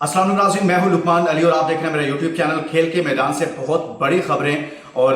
अस्सलाम वालेकुम नाज़रीन, मैं हूं लुकमान अली और आप देख रहे हैं मेरा यूट्यूब चैनल। खेल के मैदान से बहुत बड़ी खबरें और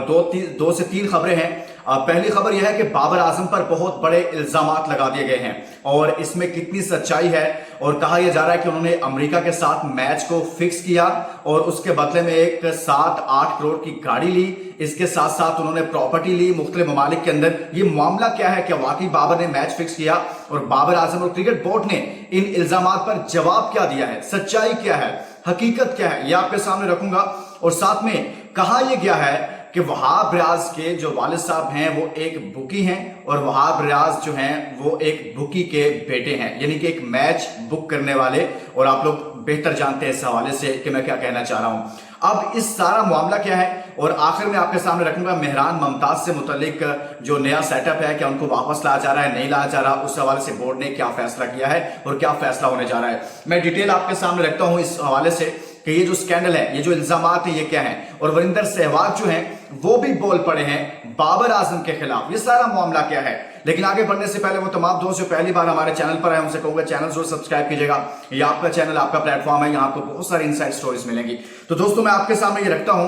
दो से तीन खबरें हैं। पहली खबर यह है कि बाबर आजम पर बहुत बड़े इल्जामात लगा दिए गए हैं और इसमें कितनी सच्चाई है। और कहा यह जा रहा है कि उन्होंने अमेरिका के साथ मैच को फिक्स किया और उसके बदले में एक 7-8 करोड़ की गाड़ी ली। इसके साथ साथ उन्होंने प्रॉपर्टी ली मुख्तलिफ ममालिक के अंदर। ये मामला क्या है, क्या वाकई बाबर ने मैच फिक्स किया और बाबर आजम और क्रिकेट बोर्ड ने इन इल्जामात पर जवाब क्या दिया है, सच्चाई क्या है, हकीकत क्या है, ये आपके सामने रखूंगा। और साथ में कहा यह गया है कि वहाब रियाज के जो वालिद साहब हैं वो एक बुकी हैं और वहाब रियाज जो हैं वो एक बुकी के बेटे हैं, यानी कि एक मैच बुक करने वाले। और आप लोग बेहतर जानते हैं इस हवाले से कि मैं क्या कहना चाह रहा हूं। अब इस सारा मामला क्या है और आखिर में आपके सामने रखूंगा मेहरान मुमताज से मुतल्लिक जो नया सेटअप है, क्या उनको वापस लाया जा रहा है, नहीं लाया जा रहा, उस हवाले से बोर्ड ने क्या फैसला किया है और क्या फैसला होने जा रहा है। मैं डिटेल आपके सामने रखता हूं इस हवाले से कि ये जो स्कैंडल है, ये जो इल्जामात है, ये क्या है। और वरिंदर सहवाग जो हैं वो भी बोल पड़े हैं बाबर आजम के खिलाफ। ये सारा मामला क्या है। लेकिन आगे बढ़ने से पहले वो तमाम दोस्त जो पहली बार हमारे चैनल पर आए उनसे कहूंगा चैनल जरूर सब्सक्राइब कीजिएगा। ये आपका चैनल, आपका प्लेटफॉर्म है, यहाँ आपको बहुत सारी इनसाइड स्टोरीज मिलेंगी। तो दोस्तों मैं आपके सामने ये रखता हूं,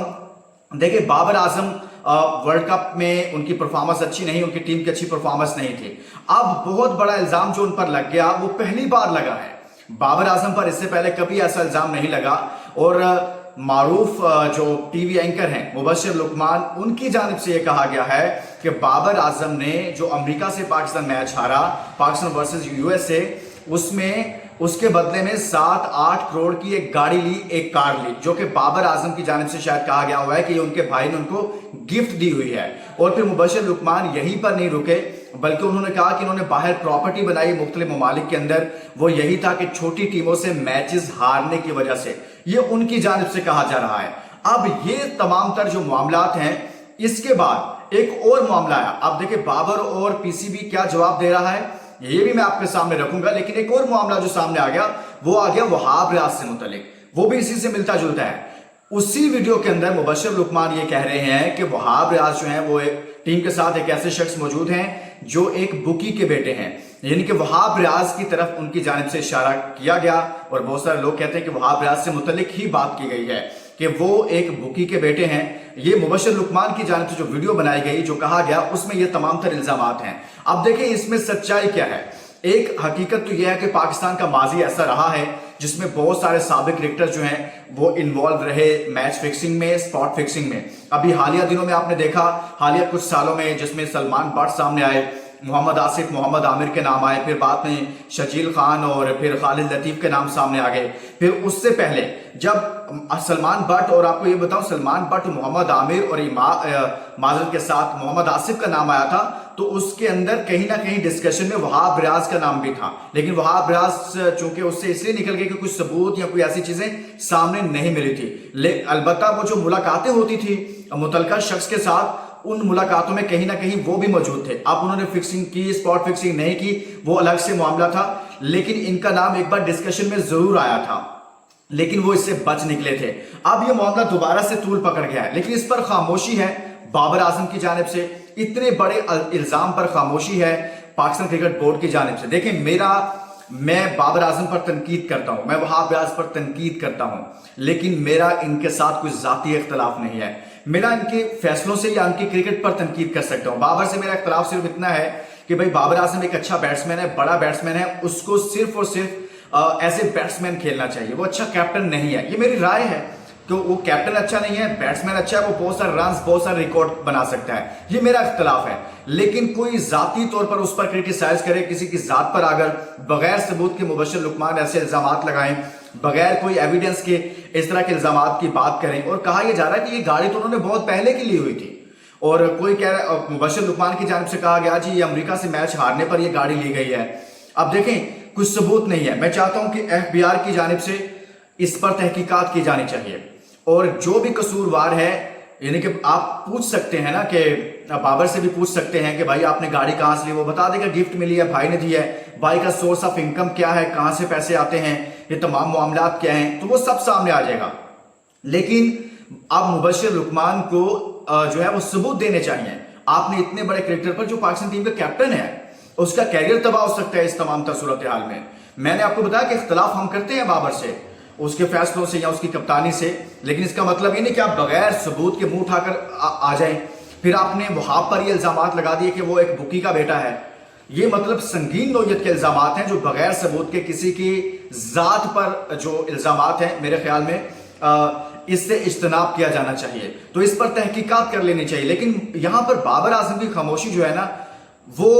देखिए बाबर आजम वर्ल्ड कप में उनकी परफॉर्मेंस अच्छी नहीं, उनकी टीम की अच्छी परफॉर्मेंस नहीं थी। अब बहुत बड़ा इल्जाम जो उन पर लग गया वो पहली बार लगा है। बाबर आजम पर इससे पहले कभी ऐसा इल्जाम नहीं लगा। और मारूफ जो टीवी एंकर हैं मुबशर लुकमान, उनकी जानिब से यह कहा गया है कि बाबर आजम ने जो अमेरिका से पाकिस्तान मैच हारा, पाकिस्तान वर्सेस यूएसए, उसमें उसके बदले में 7-8 करोड़ की एक गाड़ी ली, एक कार ली, जो कि बाबर आजम की जानिब से शायद कहा गया हुआ है कि उनके भाई ने उनको गिफ्ट दी हुई है। और फिर मुबशर लुकमान यहीं पर नहीं रुके, बल्कि उन्होंने कहा कि उन्होंने बाहर प्रॉपर्टी बनाई मुख्तलिफ ममालिक के अंदर। वो यही था कि छोटी टीमों से मैचेस हारने की वजह से, ये उनकी जानिब से कहा जा रहा है। अब ये तमाम तर जो मामलात हैं, इसके बाद एक और मामला है। अब देखिए बाबर और पीसीबी क्या जवाब दे रहा है, ये भी मैं आपके सामने रखूंगा। लेकिन एक और मामला जो सामने आ गया वो आ गया वहाब रियाज से मुतल्लिक, वो भी इसी से मिलता जुलता है। उसी वीडियो के अंदर मुबशर लुकमान ये कह रहे हैं कि वहाब रियाज जो है वो एक टीम के साथ एक ऐसे शख्स मौजूद हैं जो एक बुकी के बेटे हैं, यानी कि वहाब रियाज की तरफ उनकी जानिब से इशारा किया गया। और बहुत सारे लोग कहते हैं कि वहाब रियाज से मुतल्लिक ही बात की गई है कि वो एक बुकी के बेटे हैं। ये मुबशर लुकमान की जानिब से जो वीडियो बनाई गई, जो कहा गया, उसमें ये तमाम तर इल्जामात हैं। अब देखिए इसमें सच्चाई क्या है। एक हकीकत तो यह है कि पाकिस्तान का माजी ऐसा रहा है जिसमें बहुत सारे साबिक क्रिकेटर जो हैं वो इन्वॉल्व रहे मैच फिक्सिंग में, स्पॉट फिक्सिंग में। अभी हालिया दिनों में आपने देखा, हालिया कुछ सालों में, जिसमें सलमान बट सामने आए, मोहम्मद आसिफ, मोहम्मद आमिर के नाम आए, फिर बाद में शकील खान और फिर खालिद लतीफ के नाम सामने आ गए। फिर उससे पहले जब सलमान बट, और आपको ये बताऊं, सलमान बट, मोहम्मद आमिर और माजर के साथ मोहम्मद आसिफ का नाम आया था, तो उसके अंदर कहीं ना कहीं डिस्कशन में वहाब रियाज का नाम भी था। लेकिन वहाब रियाज चूंकि उससे इसलिए निकल गए कि कुछ सबूत या कोई ऐसी चीजें सामने नहीं मिली थी। अलबत्ता वो जो मुलाकातें होती थी मुतलका शख्स के साथ, उन मुलाकातों में कहीं ना कहीं वो भी मौजूद थे। अब उन्होंने फिक्सिंग की, स्पॉट फिक्सिंग नहीं की, वो अलग से मामला था। लेकिन इनका नाम एक बार डिस्कशन में जरूर आया था, लेकिन वो इससे बच निकले थे। अब ये मामला दोबारा से तूल पकड़ गया है, लेकिन इस पर खामोशी है बाबर आजम की जानिब से। इतने बड़े इल्जाम पर खामोशी है पाकिस्तान क्रिकेट बोर्ड की जानिब से। देखिए मैं बाबर आजम पर तनकीद करता हूं, मैं वहाब रियाज पर तनकीद करता हूं, लेकिन मेरा इनके साथ कोई जाती इख्तलाफ नहीं है। मेरा इनके फैसलों से या उनकी क्रिकेट पर तनकीद कर सकता हूं। बाबर से मेरा इख्तलाफ सिर्फ इतना है कि भाई बाबर आजम एक अच्छा बैट्समैन है, बड़ा बैट्समैन है, उसको सिर्फ और सिर्फ एज ए बैट्समैन खेलना चाहिए। वो अच्छा कैप्टन नहीं है, ये मेरी राय है। तो वो कैप्टन अच्छा नहीं है, बैट्समैन अच्छा है, वो बहुत सारे रन्स, बहुत सारे रिकॉर्ड बना सकता है, ये मेरा इख्तलाफ है। लेकिन कोई जाती तौर पर उस पर क्रिटिसाइज करे, किसी की जात पर अगर बगैर सबूत के मुबशर लुकमान ऐसे इल्जामात लगाएं, बगैर कोई एविडेंस के इस तरह के इल्जामात की बात करें। और कहा यह जा रहा है कि ये गाड़ी तो उन्होंने बहुत पहले की ली हुई थी, और कोई कह रहा है, मुबशर लुकमान की जानिब से कहा गया जी ये अमेरिका से मैच हारने पर यह गाड़ी ली गई है। अब देखें कुछ सबूत नहीं है। मैं चाहता हूं कि FBI की जानिब से इस पर तहकीकात की जानी चाहिए, और जो भी कसूरवार है, यानी कि आप पूछ सकते हैं ना, कि बाबर से भी पूछ सकते हैं कि भाई आपने गाड़ी कहां से ली, वो बता देगा गिफ्ट मिली है, भाई ने दी है, भाई का सोर्स ऑफ इनकम क्या है, कहां से पैसे आते हैं, ये तमाम मामलात क्या हैं, तो वो सब सामने आ जाएगा। लेकिन अब मुबशर लुकमान को जो है वो सबूत देने चाहिए। आपने इतने बड़े क्रिकेटर पर, जो पाकिस्तान टीम का कैप्टन है, उसका कैरियर तबाह हो सकता है इस तमाम सूरत हाल में। मैंने आपको बताया कि इख्तलाफ हम करते हैं बाबर से, اس کے فیصلوں سے یا اس کی کپتانی سے، لیکن اس کا مطلب یہ نہیں کہ آپ بغیر ثبوت کے منہ اٹھا کر آ جائیں۔ پھر آپ نے وہاب پر یہ الزامات لگا دیے کہ وہ ایک بکی کا بیٹا ہے۔ یہ مطلب سنگین نوعیت کے الزامات ہیں جو بغیر ثبوت کے کسی کی ذات پر جو الزامات ہیں، میرے خیال میں اس سے اجتناب کیا جانا چاہیے، تو اس پر تحقیقات کر لینی چاہیے۔ لیکن یہاں پر بابر اعظم کی خاموشی جو ہے نا، وہ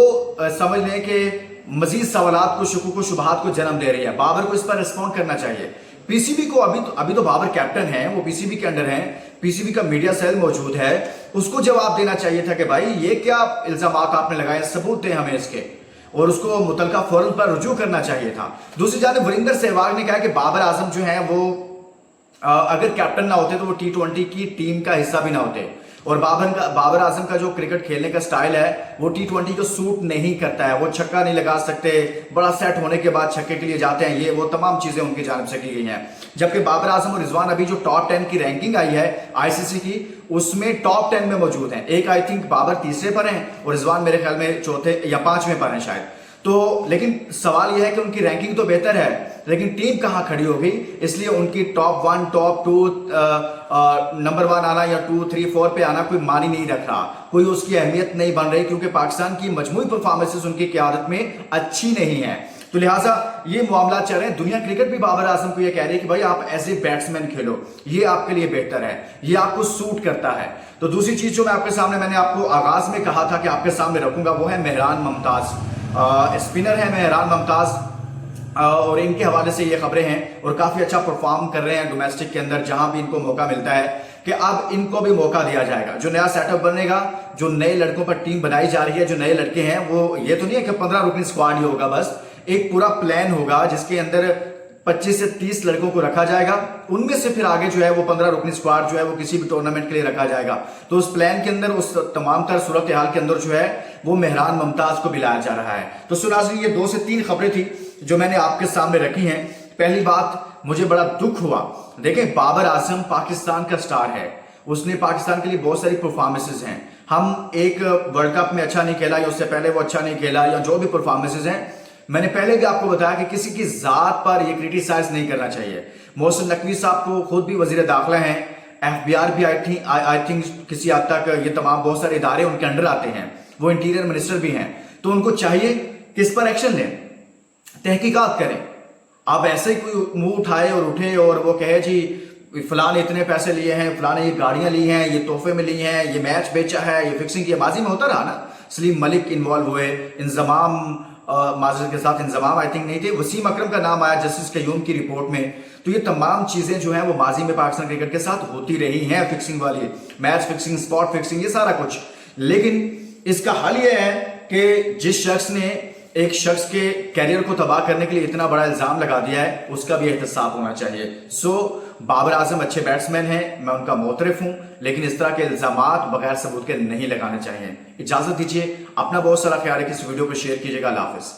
سمجھ لیں کہ مزید سوالات کو، شکوک و شبہات کو جنم دے رہی ہے۔ بابر کو اس پر ریسپونڈ کرنا چاہیے۔ پی سی بی کو ابھی تو بابر کیپٹن ہیں، وہ پی سی بی کے انڈر ہیں، پی سی بی کا میڈیا سیل موجود ہے، اس کو جواب دینا چاہیے تھا کہ بھائی یہ کیا الزامات آپ نے لگائے، ثبوت دیں ہمیں اس کے، اور اس کو متعلقہ فورم پر رجوع کرنا چاہیے تھا۔ دوسری جانب وریندر سہواگ نے کہا کہ بابر اعظم جو ہیں وہ اگر کیپٹن نہ ہوتے تو وہ T20 کی ٹیم کا حصہ بھی نہ ہوتے، اور بابر اعظم کا جو کرکٹ کھیلنے کا سٹائل ہے وہ T20 کو سوٹ نہیں کرتا ہے۔ وہ چھکا نہیں لگا سکتے، بڑا سیٹ ہونے کے بعد چھکے کے لیے جاتے ہیں، یہ وہ تمام چیزیں ان کی جانب سے کی گئی ہیں۔ جبکہ بابر اعظم اور رضوان ابھی جو ٹاپ 10 کی رینکنگ آئی ہے ICC کی، اس میں ٹاپ 10 میں موجود ہیں۔ ایک آئی تھنک بابر تیسرے پر ہیں اور رضوان میرے خیال میں چوتھے یا پانچویں پر ہیں شاید۔ تو لیکن سوال یہ ہے کہ ان کی رینکنگ تو بہتر ہے، لیکن ٹیم کہاں کھڑی ہوگی، اس لیے ان کی ٹاپ 1 ٹاپ 2 نمبر 1 آنا یا 2 3 4 پہ آنا کوئی معنی نہیں رکھ رہا، کوئی اس کی اہمیت نہیں بن رہی، کیونکہ پاکستان کی مجموعی پرفارمنسز ان کی قیادت میں اچھی نہیں ہیں۔ تو لہٰذا یہ معاملات چل رہے ہیں۔ دنیا کرکٹ بھی بابر اعظم کو یہ کہہ رہی ہے کہ بھائی آپ ایز اے بیٹسمین کھیلو، یہ آپ کے لیے بہتر ہے، یہ آپ کو سوٹ کرتا ہے۔ تو دوسری چیز جو میں آپ کے سامنے، میں نے آپ کو آغاز میں کہا تھا کہ آپ کے سامنے رکھوں گا، وہ ہے مہران ممتاز۔ اسپنر ہے مہران ممتاز، اور ان کے حوالے سے یہ خبریں ہیں، اور کافی اچھا پرفارم کر رہے ہیں ڈومیسٹک کے اندر جہاں بھی ان کو موقع ملتا ہے، کہ اب ان کو بھی موقع دیا جائے گا۔ جو نیا سیٹ اپ بنے گا، جو نئے لڑکوں پر ٹیم بنائی جا رہی ہے، جو نئے لڑکے ہیں، وہ یہ تو نہیں ہے کہ 15 رکن اسکواڈ ہی ہوگا، بس ایک پورا پلان ہوگا جس کے اندر 25 سے 30 لڑکوں کو رکھا جائے گا، ان میں سے پھر آگے جو ہے وہ 15 رکنی اسکواڈ جو ہے وہ کسی بھی ٹورنامنٹ کے لیے رکھا جائے گا۔ تو اس پلان کے اندر، اس تمام تر صورتحال کے اندر جو ہے وہ مہران ممتاز کو بلایا جا رہا ہے۔ تو ناظرین، یہ 2 سے 3 خبریں تھی جو میں نے آپ کے سامنے رکھی ہیں۔ پہلی بات، مجھے بڑا دکھ ہوا، دیکھیں بابر اعظم پاکستان کا سٹار ہے، اس نے پاکستان کے لیے بہت ساری پرفارمنسز ہیں۔ ہم ایک ورلڈ کپ میں اچھا نہیں کھیلا یا اس سے پہلے وہ اچھا نہیں کھیلا، یا جو بھی پرفارمنسز ہیں، میں نے پہلے بھی آپ کو بتایا کہ کسی کی ذات پر یہ کرٹیسائز نہیں کرنا چاہیے۔ محسن نقوی صاحب کو خود بھی وزیر داخلہ ہیں، FBR بھی آئی تھنک کسی حد تک، یہ تمام بہت سارے ادارے ان کے انڈر آتے ہیں، وہ انٹیریئر منسٹر بھی ہیں، تو ان کو چاہیے کہ اس پر ایکشن لیں، تحقیقات کریں۔ آپ ایسے ہی کوئی منہ اٹھائے اور اٹھے اور وہ کہے جی فلاں نے اتنے پیسے لیے ہیں، فلاں نے یہ گاڑیاں لی ہیں، یہ تحفے میں لی ہیں، یہ میچ بیچا ہے، یہ فکسنگ کی، ماضی میں ہوتا رہا نا، سلیم ملک انوالو ہوئے، انضمام معذرت کے ساتھ انضمام آئی تھنک نہیں تھے، وسیم اکرم کا نام آیا جسٹس قیوم کی رپورٹ میں۔ تو یہ تمام چیزیں جو ہیں وہ ماضی میں پاکستان کرکٹ کے ساتھ ہوتی رہی ہیں، فکسنگ والی، میچ فکسنگ، سپاٹ فکسنگ، یہ سارا کچھ۔ لیکن اس کا حل یہ ہے کہ جس شخص نے ایک شخص کے کیریئر کو تباہ کرنے کے لیے اتنا بڑا الزام لگا دیا ہے، اس کا بھی احتساب ہونا چاہیے۔ بابر اعظم اچھے بیٹسمین ہیں، میں ان کا معترف ہوں، لیکن اس طرح کے الزامات بغیر ثبوت کے نہیں لگانے چاہیے۔ اجازت دیجیے، اپنا بہت سارا خیال ہے کہ اس ویڈیو کو شیئر کیجیے گا۔ اللہ حافظ۔